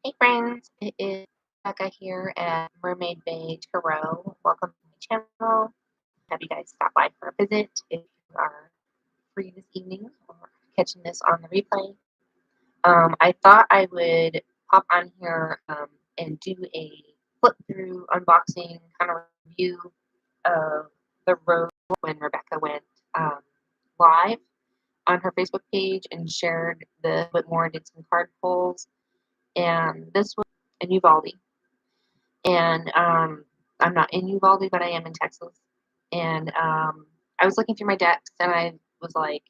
Hey friends, it is Becca here at Mermaid Bay Tarot. Welcome to my channel. Have you guys stop by for a visit if you are free this evening or catching this on the replay. I thought I would pop on here and do a flip through unboxing kind of review of the rose when Rebecca went um, live on her Facebook page and shared the bit more and did some card pulls. And this was in Uvalde. And I'm not in Uvalde, but I am in Texas. And I was looking through my decks, and I was like,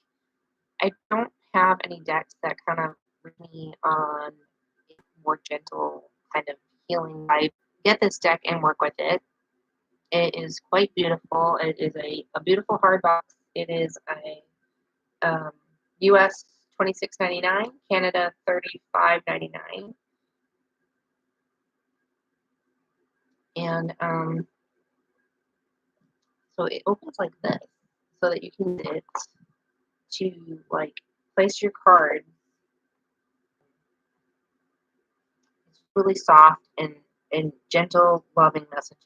I don't have any decks that kind of read me on a more gentle kind of healing vibe. Get this deck and work with it. It is quite beautiful. It is a beautiful hard box. It is a US $26.99, Canada $35.99. And so it opens like this, so that you can use it to like place your cards. It's really soft and gentle, loving messages.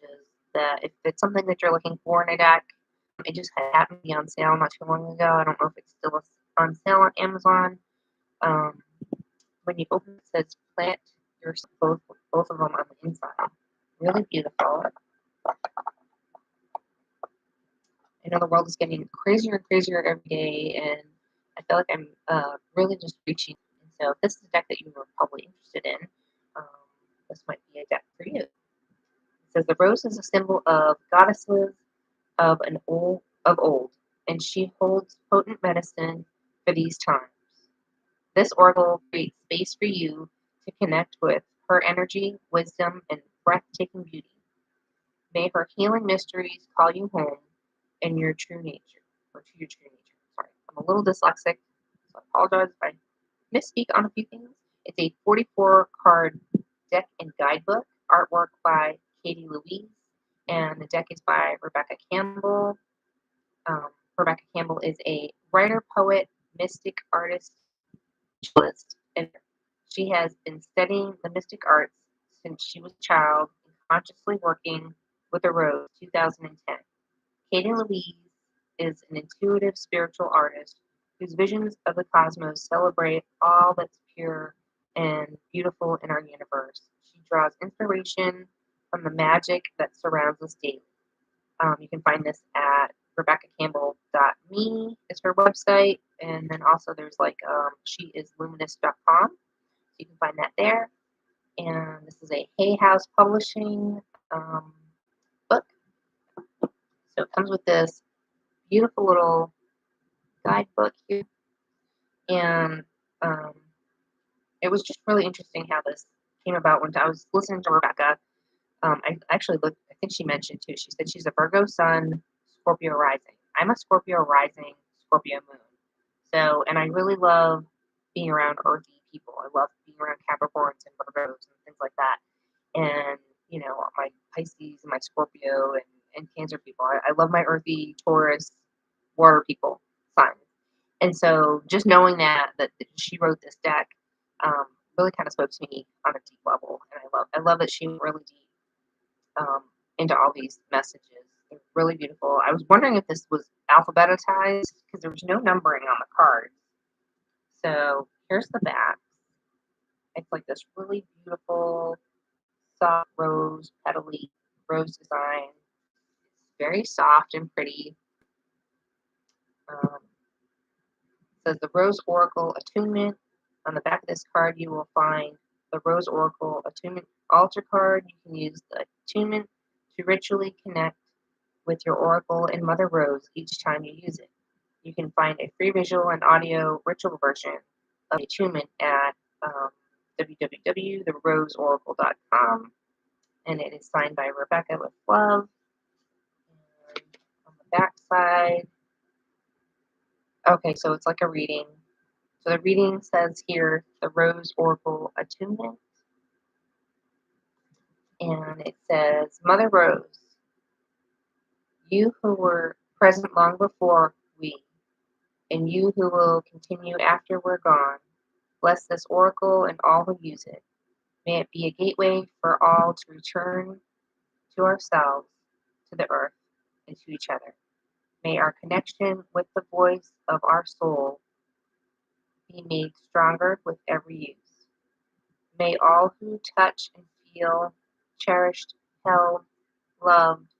That if it's something that you're looking for in a deck, it just happened to be on sale not too long ago. I don't know if it's still on sale on Amazon. Um, when you open it, it says plant your both of them on the inside. Really beautiful. I know the world is getting crazier and crazier every day, and I feel like I'm really just reaching. And so, if this is a deck that you were probably interested in, um, this might be a deck for you. It says the rose is a symbol of goddesses of old, and she holds potent medicine for these times. This oracle creates space for you to connect with her energy, wisdom, and breathtaking beauty. May her healing mysteries call you home in your true nature, or to your true nature. Sorry, I'm a little dyslexic, so I apologize if I misspeak on a few things. It's a 44 card deck and guidebook, artwork by Katie Louise, and the deck is by Rebecca Campbell. Rebecca Campbell is a writer, poet, mystic artist, and she has been studying the mystic arts since she was a child and consciously working with a rose 2010. Katie Louise is an intuitive spiritual artist whose visions of the cosmos celebrate all that's pure and beautiful in our universe. She draws inspiration from the magic that surrounds us daily. You can find this at RebeccaCampbell.me is her website, and then also there's like sheisluminous.com, so you can find that there. And this is a Hay House Publishing book. So it comes with this beautiful little guidebook here, and it was just really interesting how this came about when I was listening to Rebecca. I actually looked. I think she mentioned too. She said she's a Virgo Sun, Scorpio rising. I'm a Scorpio rising, Scorpio moon. So, and I really love being around earthy people. I love being around Capricorns and Virgos and things like that. And my Pisces and my Scorpio and Cancer people. I love my earthy Taurus, water people signs. And so, just knowing that she wrote this deck really kind of spoke to me on a deep level. And I love that she went really deep into all these messages. They're really beautiful. I was wondering if this was alphabetized because there was no numbering on the cards. So here's the back. It's like this really beautiful, soft rose, petally rose design. It's very soft and pretty. It says the Rose Oracle Attunement. On the back of this card, you will find the Rose Oracle Attunement altar card. You can use the attunement to ritually connect with your oracle and Mother Rose each time you use it. You can find a free visual and audio ritual version of the attunement at www.theroseoracle.com, and it is signed by Rebecca with love. And on the back side, okay, so it's like a reading. So the reading says here, the Rose Oracle Attunement, and it says, Mother Rose, you who were present long before we, and you who will continue after we're gone, bless this oracle and all who use it. May it be a gateway for all to return to ourselves, to the earth, and to each other. May our connection with the voice of our soul be made stronger with every use. May all who touch and feel cherished, held, loved,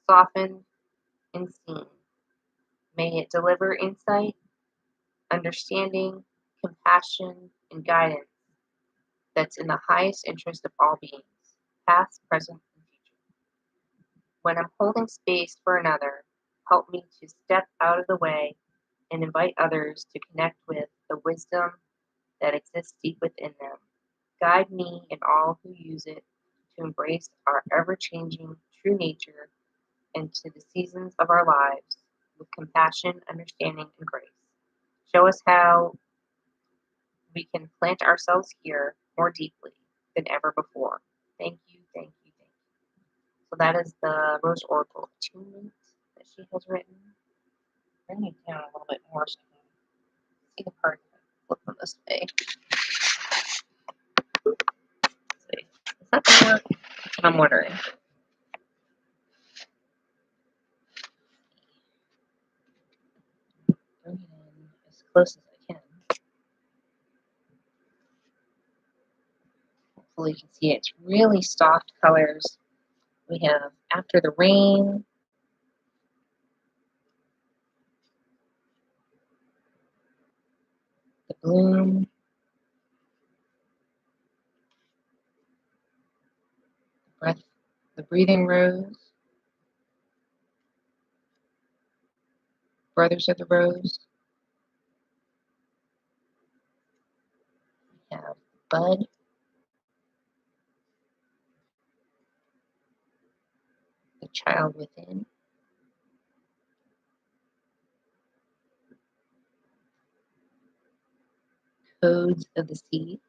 softened, and seen. May it deliver insight, understanding, compassion, and guidance that's in the highest interest of all beings, past, present, and future. When I'm holding space for another, help me to step out of the way and invite others to connect with the wisdom that exists deep within them. Guide me and all who use it to embrace our ever-changing true nature and to the seasons of our lives with compassion, understanding, and grace. Show us how we can plant ourselves here more deeply than ever before. Thank you, thank you, thank you. So that is the Rose Oracle Attunement that she has written. Bring it down a little bit more so I can see the card. Flip them this way. See. Is that gonna work? That's what I'm wondering. Bring it in as close as I can. Hopefully you can see it. It's really soft colors. We have After the Rain, The Bloom, The Breathing Rose, Brothers of the Rose. We have Bud, The Child Within, Codes of the Seeds,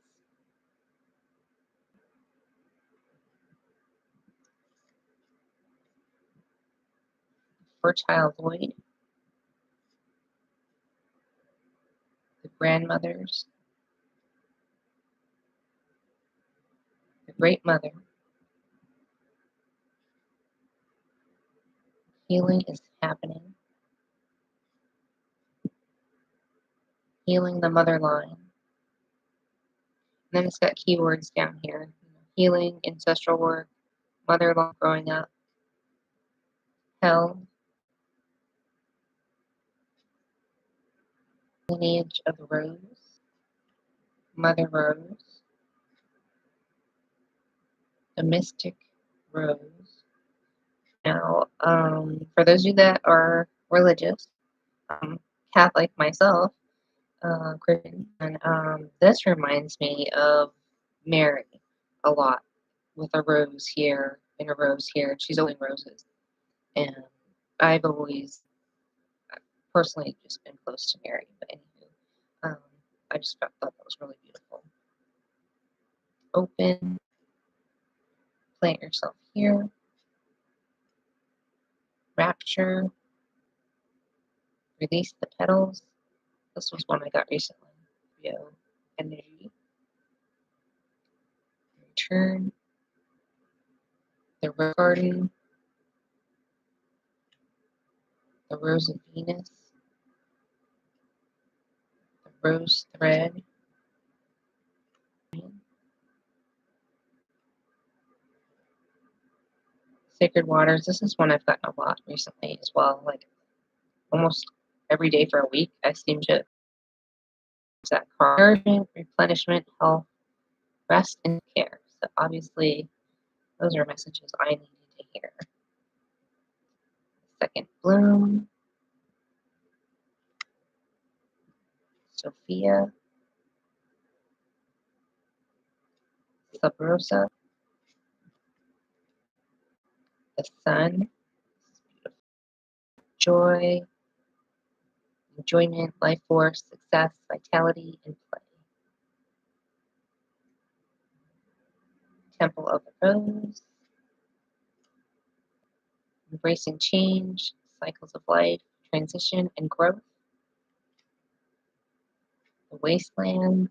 Fertile Void, The Grandmothers, The Great Mother. Healing is happening. Healing the mother line. And then it's got keywords down here. Healing, ancestral work, mother line growing up, hell, lineage of the rose, mother rose, the mystic rose. Now, for those of you that are religious, Catholic myself, Christian, and this reminds me of Mary a lot, with a rose here and a rose here. She's holding roses, and I've always personally just been close to Mary. But anywho, I just thought that was really beautiful. Open, plant yourself here. Rapture, release the petals. This was one I got recently. Energy, return, the rose garden, the rose of Venus, the rose thread, sacred waters. This is one I've gotten a lot recently as well. Like almost every day for a week, I seem to use that card. Nourishment, replenishment, health, rest, and care. So obviously, those are messages I needed to hear. Second bloom, Sophia, Sub Rosa, the sun, joy, enjoyment, life force, success, vitality, and play. Temple of the Rose, embracing change, cycles of life, transition, and growth. The wastelands,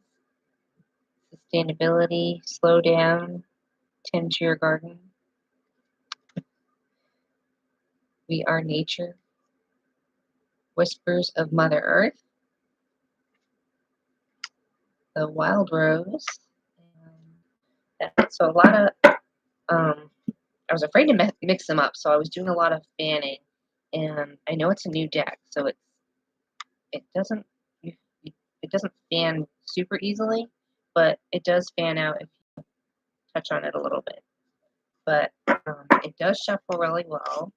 sustainability, slow down, tend to your garden. We are nature, whispers of Mother Earth, the wild rose. So a lot of, I was afraid to mix them up, so I was doing a lot of fanning, and I know it's a new deck, so it doesn't fan super easily, but it does fan out if you touch on it a little bit. But it does shuffle really well.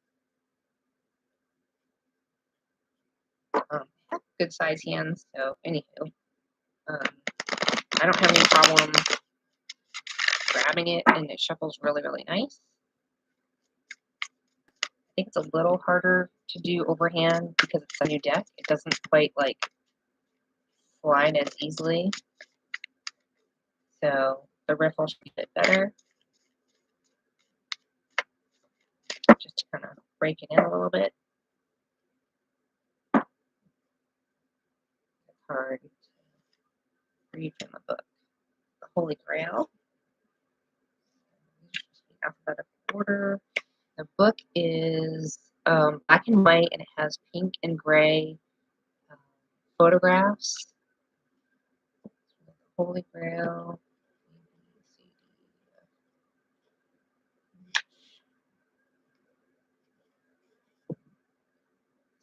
Good size hands, so anywho, I don't have any problem grabbing it, and it shuffles really, really nice. I think it's a little harder to do overhand because it's a new deck. It doesn't quite like slide as easily, so the riffle should be a bit better. Just to kind of break it in a little bit. It's hard to read from the book. The Holy Grail. Alphabetical order. The book is black and white, and it has pink and gray photographs. Holy Grail.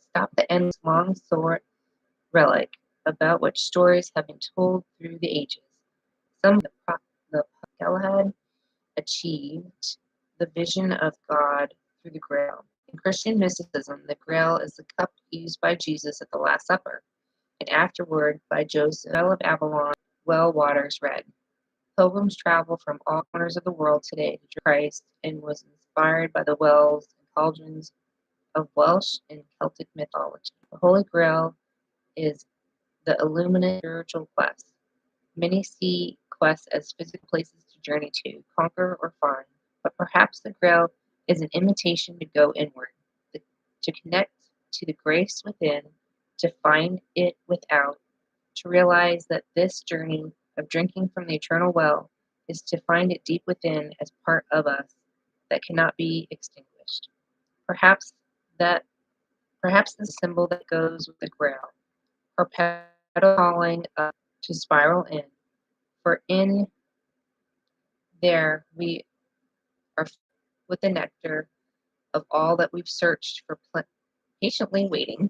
Stop the endless long sword relic, about which stories have been told through the ages. Some of the Galahad achieved the vision of God through the Grail. In Christian mysticism, the Grail is the cup used by Jesus at the Last Supper, and afterward by Joseph of Avalon, well waters red. Pilgrims travel from all corners of the world today to Christ, and was inspired by the wells and cauldrons of Welsh and Celtic mythology. The Holy Grail is the illuminate spiritual quest. Many see quests as physical places to journey to, conquer, or find, but perhaps the Grail is an invitation to go inward, to connect to the grace within, to find it without, to realize that this journey of drinking from the eternal well is to find it deep within as part of us that cannot be extinguished. Perhaps the symbol that goes with the Grail, perpetual calling up to spiral in, for in there we are with the nectar of all that we've searched for, patiently waiting,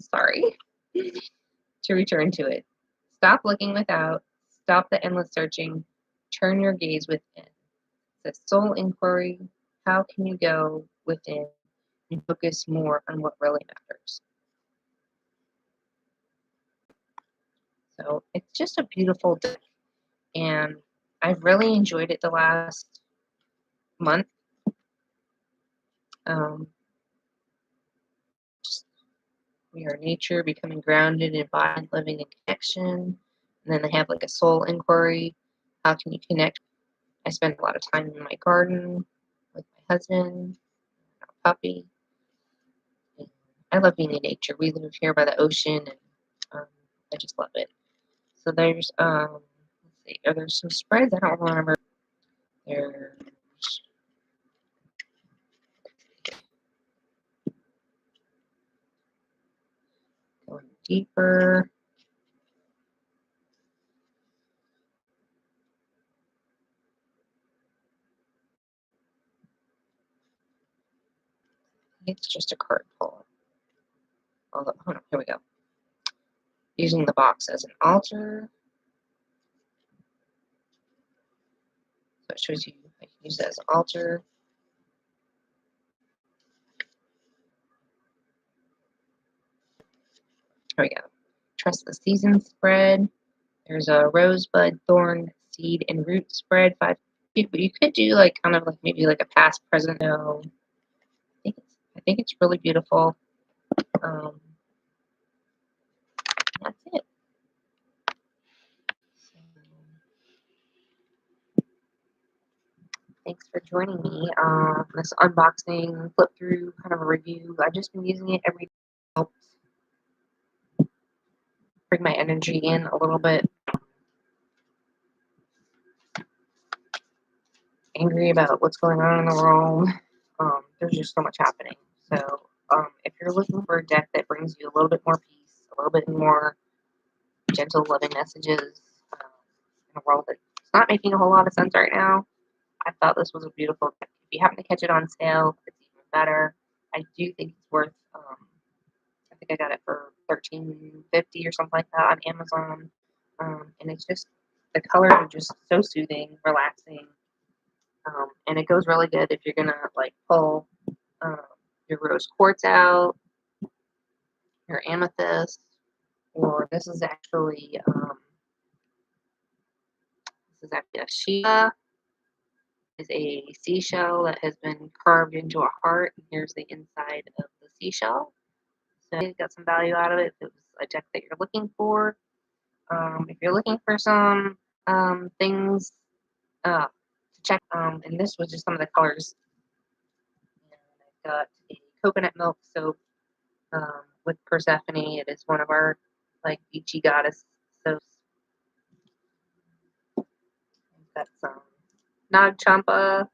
to return to it. Stop looking without, stop the endless searching, turn your gaze within. The soul inquiry, how can you go within and focus more on what really matters? So it's just a beautiful day, and I've really enjoyed it the last month. We are nature, becoming grounded in body, living in connection. And then they have like a soul inquiry. How can you connect? I spend a lot of time in my garden with my husband, our puppy. And I love being in nature. We live here by the ocean, and I just love it. So there's let's see, are there some spreads? I don't remember. There's going deeper. It's just a card pull. Although, hold on, here we go. Using the box as an altar. So it shows you I can use it as an altar. Here we go. Trust the season spread. There's a rosebud, thorn, seed, and root spread. 5 people. You could do like kind of like maybe like a past, present. No, I think it's really beautiful. That's it. So, thanks for joining me on this unboxing, flip through, kind of a review. I've just been using it every day to help bring my energy in a little bit. angry about what's going on in the world. There's just so much happening. So if you're looking for a deck that brings you a little bit more peace, a little bit more gentle, loving messages in a world that's not making a whole lot of sense right now, I thought this was a beautiful deck. If you happen to catch it on sale, it's even better. I do think it's worth. I think I got it for $13.50 or something like that on Amazon. And it's just the colors are just so soothing, relaxing, and it goes really good if you're gonna like pull um, your rose quartz out, your amethyst, or this is actually a Shiva. Is a seashell that has been carved into a heart, and here's the inside of the seashell. So you got some value out of it if it was a deck that you're looking for. If you're looking for some things to check, and this was just some of the colors. And I've got a coconut milk soap with Persephone. It is one of our like Beachy goddess soaps. I've got some Nag Champa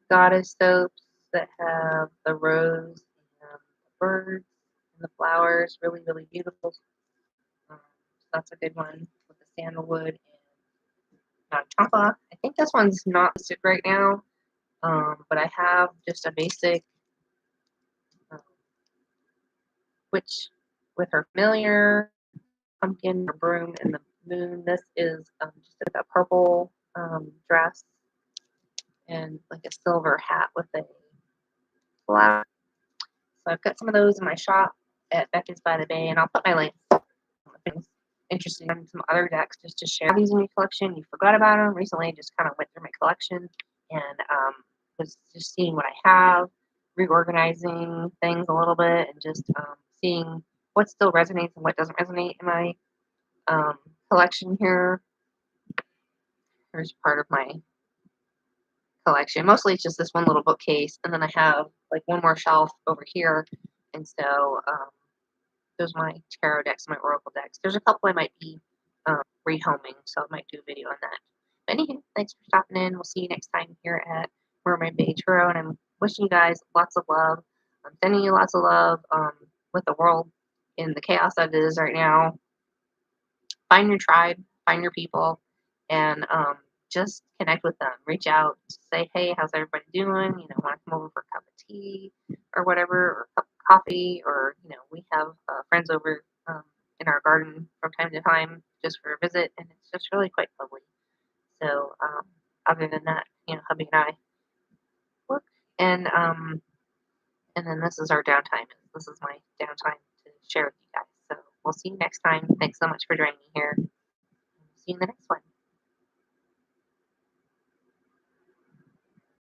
goddess soaps that have the rose and the birds and the flowers. Really, really beautiful. So that's a good one with the sandalwood and Nag Champa. I think this one's not listed right now, but I have just a basic um, witch with her familiar pumpkin, her broom, and the moon. This is just a purple dress and like a silver hat with a flower. So I've got some of those in my shop at Becca's by the Bay, and I'll put my links if it's interesting on some other decks just to share these in your collection. You forgot about them recently. I just kind of went through my collection and was just seeing what I have, reorganizing things a little bit, and just seeing what still resonates and what doesn't resonate in my collection here. Here's part of my collection. Mostly it's just this one little bookcase, and then I have like one more shelf over here. And so those are my tarot decks, my oracle decks. There's a couple I might be rehoming, so I might do a video on that. But anyway, thanks for stopping in. We'll see you next time here at Mermaid Becca, and I'm wishing you guys lots of love. I'm sending you lots of love with the world in the chaos that it is right now. Find your tribe, find your people, and just connect with them. Reach out, say, hey, how's everybody doing? You know, want to come over for a cup of tea or whatever, or a cup of coffee, or, you know, we have friends over in our garden from time to time just for a visit, and it's just really quite lovely. So, other than that, you know, hubby and I work, and then this is our downtime. This is my downtime to share with you guys. So, we'll see you next time. Thanks so much for joining me here. See you in the next one.